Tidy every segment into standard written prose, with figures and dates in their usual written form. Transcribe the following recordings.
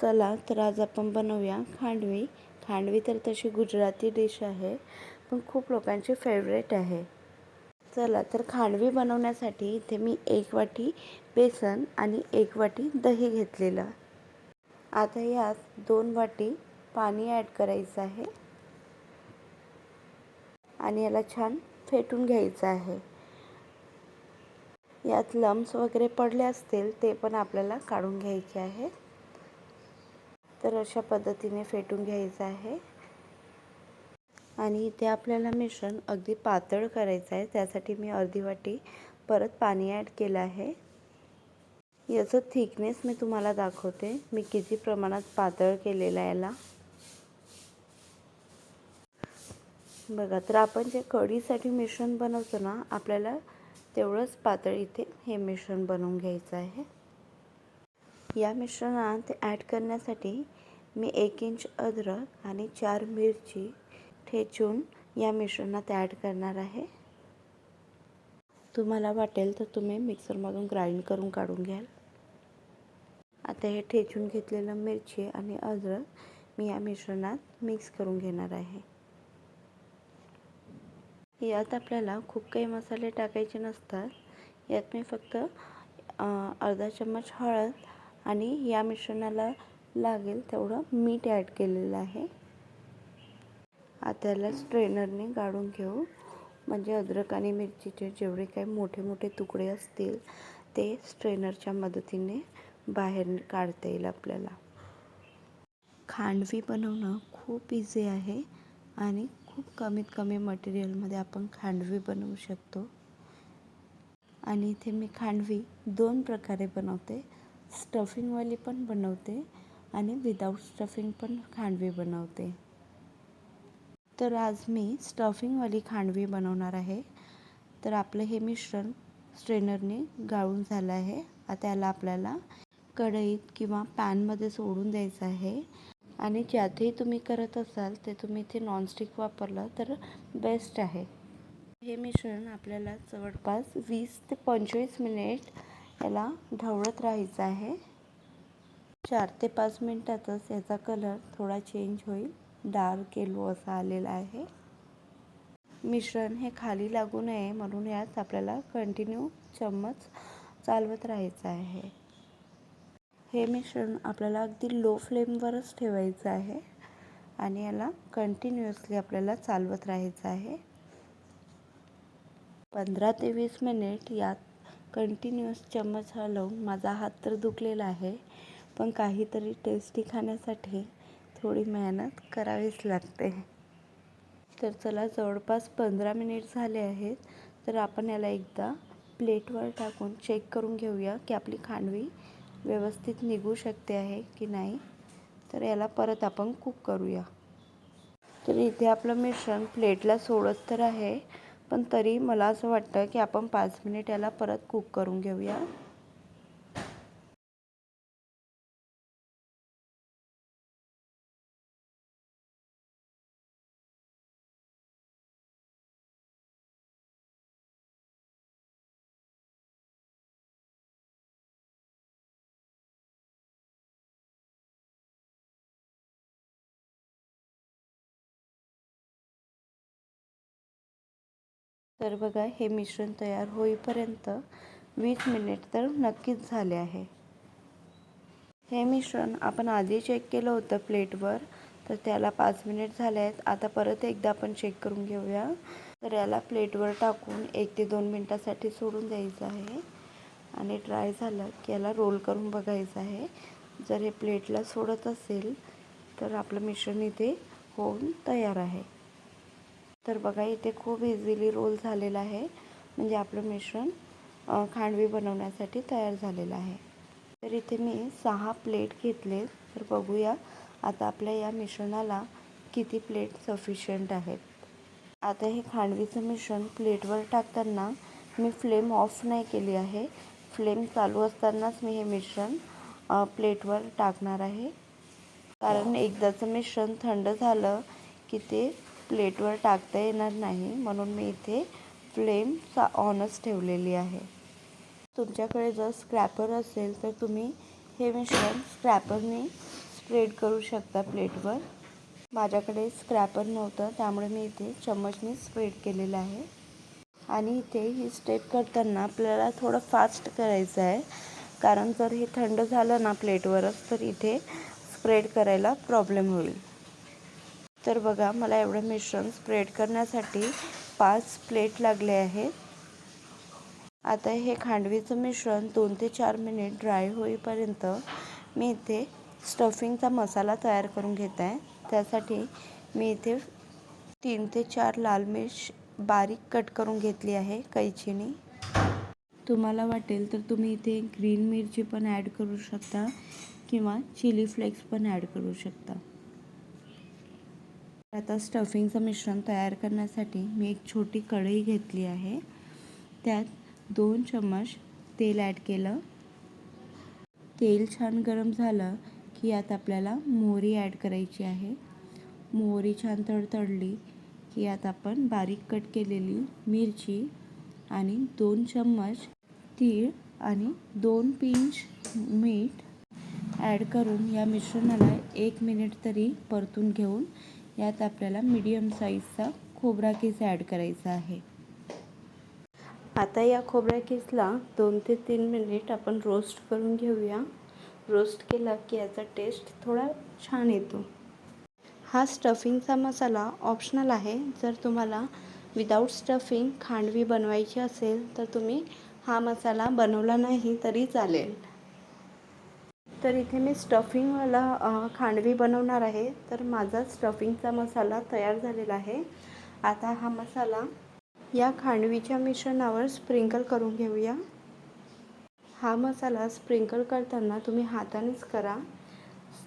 चला तर आज आपण बनवूया खांडवी. खांडवी तर तशी गुजराती डिश आहे, पण खूप लोकांची फेवरेट आहे. चला तर खांडवी बनवण्यासाठी इथे मी 1 वाटी बेसन आणि 1 वाटी दही घेतलेलं. आता यात 2 वाटी पाणी ॲड करायचं आहे आणि याला छान फेटून घ्यायचं आहे. यात लम्स वगैरे पडले असतील ते पण आपल्याला काढून घ्यायचे आहे. तर अशा पद्धतीने फेटून घ्यायचं आहे. आणि इथे आपल्याला मिश्रण अगदी पातळ करायचं आहे, त्यासाठी मी अर्धी वाटी परत पाणी ॲड केलं आहे. याचं थिकनेस मी तुम्हाला दाखवते, मी किती प्रमाणात पातळ केलेलं आहे याला. बघा, तर आपण जे कढीसाठी मिश्रण बनवतो ना, आपल्याला तेवढंच पातळ इथे हे मिश्रण बनवून घ्यायचं आहे. या मिश्रणात ॲड करण्यासाठी मी 1 इंच अद्रक आणि 4 मिरची ठेचून या मिश्रणात ॲड करणार आहे. तुम्हाला वाटेल तर तुम्ही मिक्सरमधून ग्राइंड करून काढून घ्याल. आता हे ठेचून घेतलेलं मिरची आणि अद्रक मी या मिश्रणात मिक्स करून घेणार आहे. यात आपल्याला खूप काही मसाले टाकायचे नसतात. यात मी फक्त अर्धा चम्मच हळद आणि या मिश्रणाला लागेल तेवढं मीठ ॲड केलेलं आहे. आता याला स्ट्रेनरने गाळून घेऊ, म्हणजे अद्रक आणि मिरचीचे जेवढे काही मोठे मोठे तुकडे असतील ते स्ट्रेनरच्या मदतीने बाहेर काढता येईल आपल्याला. खांडवी बनवणं खूप इझी आहे आणि खूप कमीत कमी मटेरियलमध्ये आपण खांडवी बनवू शकतो. आणि इथे मी खांडवी 2 प्रकारे बनवते. स्टफिंगवाली पण बनवते आणि विदाऊट स्टफिंग पण खांडवी बनवते. तर आज मी स्टफिंगवाली खांडवी बनवणार आहे. तर आपलं हे मिश्रण स्ट्रेनरने गाळून झालं आहे. आता याला आपल्याला कढईत किंवा पॅनमध्ये सोडून द्यायचं आहे. आणि ज्यातही तुम्ही करत असाल ते तुम्ही इथे नॉनस्टिक वापरलं तर बेस्ट आहे. हे मिश्रण आपल्याला जवळपास 20 ते 25 मिनिट याला ढवळत राहायचं आहे. 4 ते 5 मिनिटातच याचा कलर थोडा चेंज होईल, डार्क येलो असा आलेला आहे. मिश्रण हे खाली लागू नये म्हणून यात आपल्याला कंटिन्यू चम्मच चालवत राहायचं आहे. हे मिश्रण आपल्याला अगदी लो फ्लेमवरच ठेवायचं आहे आणि याला कंटिन्युअसली आपल्याला चालवत राहायचं आहे. 15 ते 20 मिनिट यात कंटिन्युअस चम्मच हलवून माझा हात तर दुखलेला आहे, पण काहीतरी टेस्टी खाण्यासाठी थोडी मेहनत करावीच लागते. तर चला, जवळपास 15 मिनिट झाले आहेत. तर आपण याला एकदा प्लेटवर टाकून चेक करून घेऊया की आपली खांडवी व्यवस्थित निघू शकते आहे की नाही. तर याला परत आपण कुक करूया. तर इथे आपलं मिश्रण प्लेटला सोडत तर आहे, पण तरी मला असं वाटतं की आपण 5 मिनिट याला परत कुक करून घेऊया. तर बघा, हे मिश्रण तयार होईपर्यंत 20 मिनिट तर नक्कीच झाले आहे. हे मिश्रण आपण आधी चेक केलं होतं प्लेटवर, तर त्याला 5 मिनिट झाले आहेत. आता परत एकदा आपण चेक करून घेऊया. तर याला प्लेटवर टाकून 1 ते 2 मिनटासाठी सोडून द्यायचं आहे आणि ड्राय झालं की याला रोल करून बघायचं आहे. जर हे प्लेटला सोडत असेल तर आपलं मिश्रण इथे होऊन तयार आहे. तर बघा, इथे खूप इझिली रोल झालेलं आहे, म्हणजे आपलं मिश्रण खांडवी बनवण्यासाठी तयार झालेलं आहे. तर इथे मी 6 प्लेट घेतले. तर बघूया आता आपल्या या मिश्रणाला किती प्लेट सफिशियंट आहेत. आता हे खांडवीचं मिश्रण प्लेटवर टाकताना मी फ्लेम ऑफ नाही केली आहे. फ्लेम चालू असतानाच मी हे मिश्रण प्लेटवर टाकणार आहे, कारण एकदाचं मिश्रण थंड झालं की ते प्लेटवर टाकता येणार नाही, म्हणून मी इथे फ्लेम ऑनच ठेवलेली आहे. तुमच्याकडे जर स्क्रॅपर असेल तर तुम्ही हे मिश्रण स्क्रॅपरने स्प्रेड करू शकता प्लेटवर. माझ्याकडे स्क्रॅपर नव्हतं त्यामुळे मी इथे चम्मचने स्प्रेड केलेलं आहे. आणि इथे ही स्टेप करताना आपल्याला थोडं फास्ट करायचं आहे, कारण जर हे थंड झालं ना प्लेटवरच तर इथे स्प्रेड करायला प्रॉब्लेम होईल. तर बघा, मला एवढं मिश्रण स्प्रेड करण्यासाठी 5 प्लेट लागले आहेत. आता हे खांडवीचं मिश्रण 2 ते 4 मिनिट ड्राय होईपर्यंत मी इथे स्टफिंगचा मसाला तयार करून घेत आहे. त्यासाठी मी इथे 3 ते 4 लाल मिर्च बारीक कट करून घेतली आहे कैचीने. तुम्हाला वाटेल तर तुम्ही इथे ग्रीन मिरची पण ॲड करू शकता किंवा चिली फ्लेक्स पण ॲड करू शकता. आता स्टफिंगचं मिश्रण तयार करण्यासाठी मी एक छोटी कढई घेतली आहे. त्यात 2 चम्मच तेल ॲड केलं. तेल छान गरम झालं की यात आपल्याला मोहरी ॲड करायची आहे. मोहरी छान तडतडली की यात आपण बारीक कट केलेली मिरची आणि 2 चम्मच तीळ आणि 2 पिंच मीठ ॲड करून या मिश्रणाला 1 मिनिट तरी परतून घेऊन यात आपल्याला मीडियम साईजचा खोबरा किस ॲड करायचा आहे. आता या खोबऱ्या किसला 2 ते 3 मिनिट आपण रोस्ट करून घेऊया. रोस्ट केला की याचा टेस्ट थोडा छान येतो. हा स्टफिंगचा मसाला ऑप्शनल आहे. जर तुम्हाला विदाऊट स्टफिंग खांडवी बनवायची असेल तर तुम्ही हा मसाला बनवला नाही तरी चालेल. तर इथे मी स्टफिंगवाला खांडवी बनवणार आहे. तर माझा स्टफिंगचा मसाला तयार झालेला आहे. आता हा मसाला या खांडवीच्या मिश्रणावर स्प्रिंकल करून घेऊया. हा मसाला स्प्रिंकल करताना तुम्ही हातानेच करा.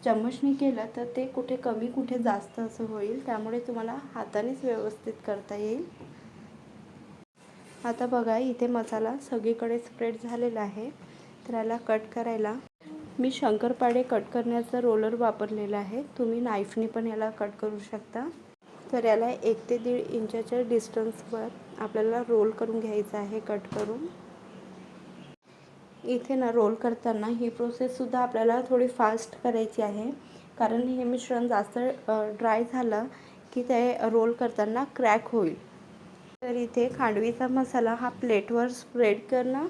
चम्मचने केलं तर ते कुठे कमी कुठे जास्त असं होईल, त्यामुळे तुम्हाला हातानेच व्यवस्थित करता येईल. आता बघा, इथे मसाला सगळीकडे स्प्रेड झालेला आहे. तर याला कट करायला मी शंकरपाळे कट करण्याचा रोलर वापरलेला आहे. तुम्ही नाईफने पण याला कट करू शकता. तर याला 1 ते 1.5 इंचाच्या डिस्टन्सवर आपल्याला रोल करून घ्यायचं आहे कट करून. इथे ना रोल करताना ही प्रोसेससुद्धा आपल्याला थोडी फास्ट करायची आहे, कारण हे मिश्रण जास्त ड्राय झालं की ते रोल करताना क्रॅक होईल. तर इथे खांडवीचा मसाला हा प्लेटवर स्प्रेड करणं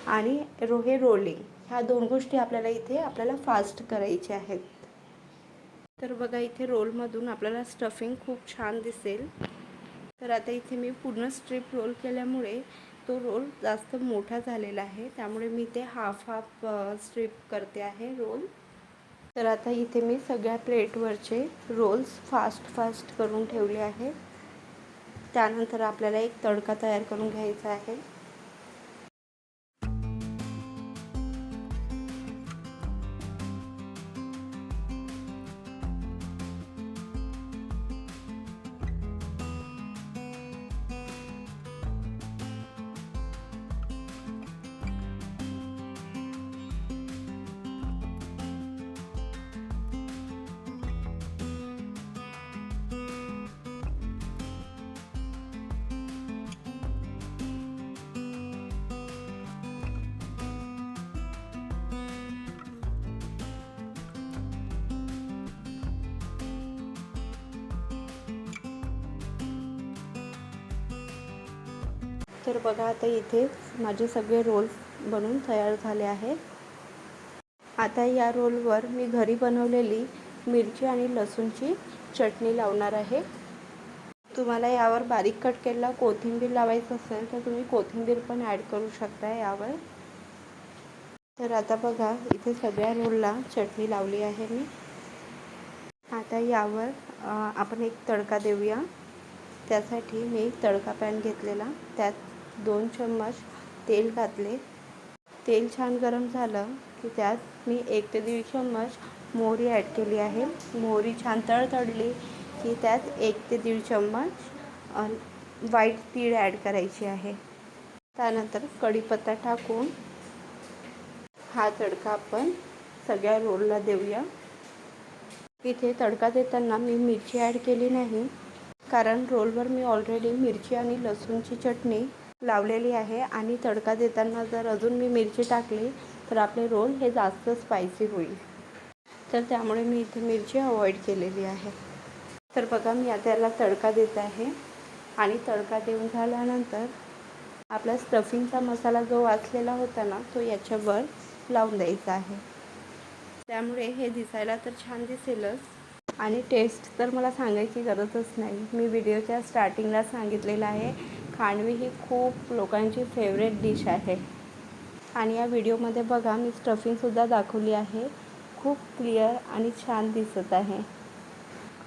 आणि हे रोलिंग, ह्या 2 गोष्टी आपल्याला फास्ट करायच्या आहेत. तर बघा, इथे रोलमधून आपल्याला स्टफिंग खूप छान दिसेल. तर आता इथे मी पूर्ण स्ट्रिप रोल केल्यामुळे तो रोल जास्त मोठा झालेला आहे, त्यामुळे मी ते हाफ स्ट्रिप करते आहे रोल. तर आता इथे मी सगळ्या प्लेटवरचे रोल्स फास्ट करून ठेवले आहे. त्यानंतर आपल्याला एक तडका तयार करून घ्यायचा आहे. तर बघा, आता इथे माझे सगळे रोल बनवून तयार झाले आहेत. आता या रोलवर मी घरी बनवलेली मिरची आणि लसूणची चटणी लावणार आहे. तुम्हाला यावर बारीक कट केलेला कोथिंबीर लावायचं असेल तर तुम्ही कोथिंबीर पण ॲड करू शकता यावर. तर आता बघा, इथे सगळ्या रोलला चटणी लावली आहे मी. आता यावर आपण एक तडका देऊया. त्यासाठी मी तडका पॅन घेतलेला, त्यात 2 चम्मच तेल घातले. तेल छान गरम झालं की त्यात मी 1 ते 1.5 चम्मच मोहरी ॲड केली आहे. मोहरी छान तडतडली की त्यात 1 ते 1.5 चम्मच व्हाईट तीळ ॲड करायची आहे. त्यानंतर कढीपत्ता टाकून हा तडका आपण सगळ्या रोलला देऊया. इथे तडका देताना मी मिरची ॲड केली नाही, कारण रोलवर मी ऑलरेडी मिरची आणि लसूणची चटणी लावलेली आहे आणि तडका देताना जर अजून मी मिरची टाकली तर आपले रोल हे जास्त स्पायसी होईल. तर त्यामुळे मी इथे मिरची अवॉइड केलेली आहे. तर बघा मी आता याला तडका देत आहे आणि तडका देऊन झाल्यानंतर आपला स्टफिंगचा मसाला जो वाचलेला होता ना तो याच्यावर लावून द्यायचा आहे. त्यामुळे हे दिसायला तर छान दिसेलच आणि टेस्ट तर मला सांगायची गरजच नाही. मी व्हिडिओच्या स्टार्टिंगला सांगितलेलं आहे, खांडवी ही खूप लोकांची फेवरेट डिश आहे. आणि या व्हिडिओमध्ये बघा मी स्टफिंगसुद्धा दाखवली आहे. खूप क्लिअर आणि छान दिसत आहे.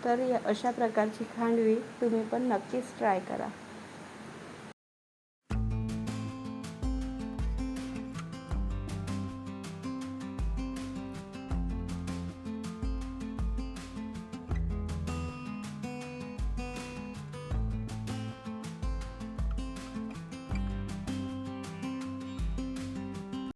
तर अशा प्रकारची खांडवी तुम्ही पण नक्कीच ट्राय करा.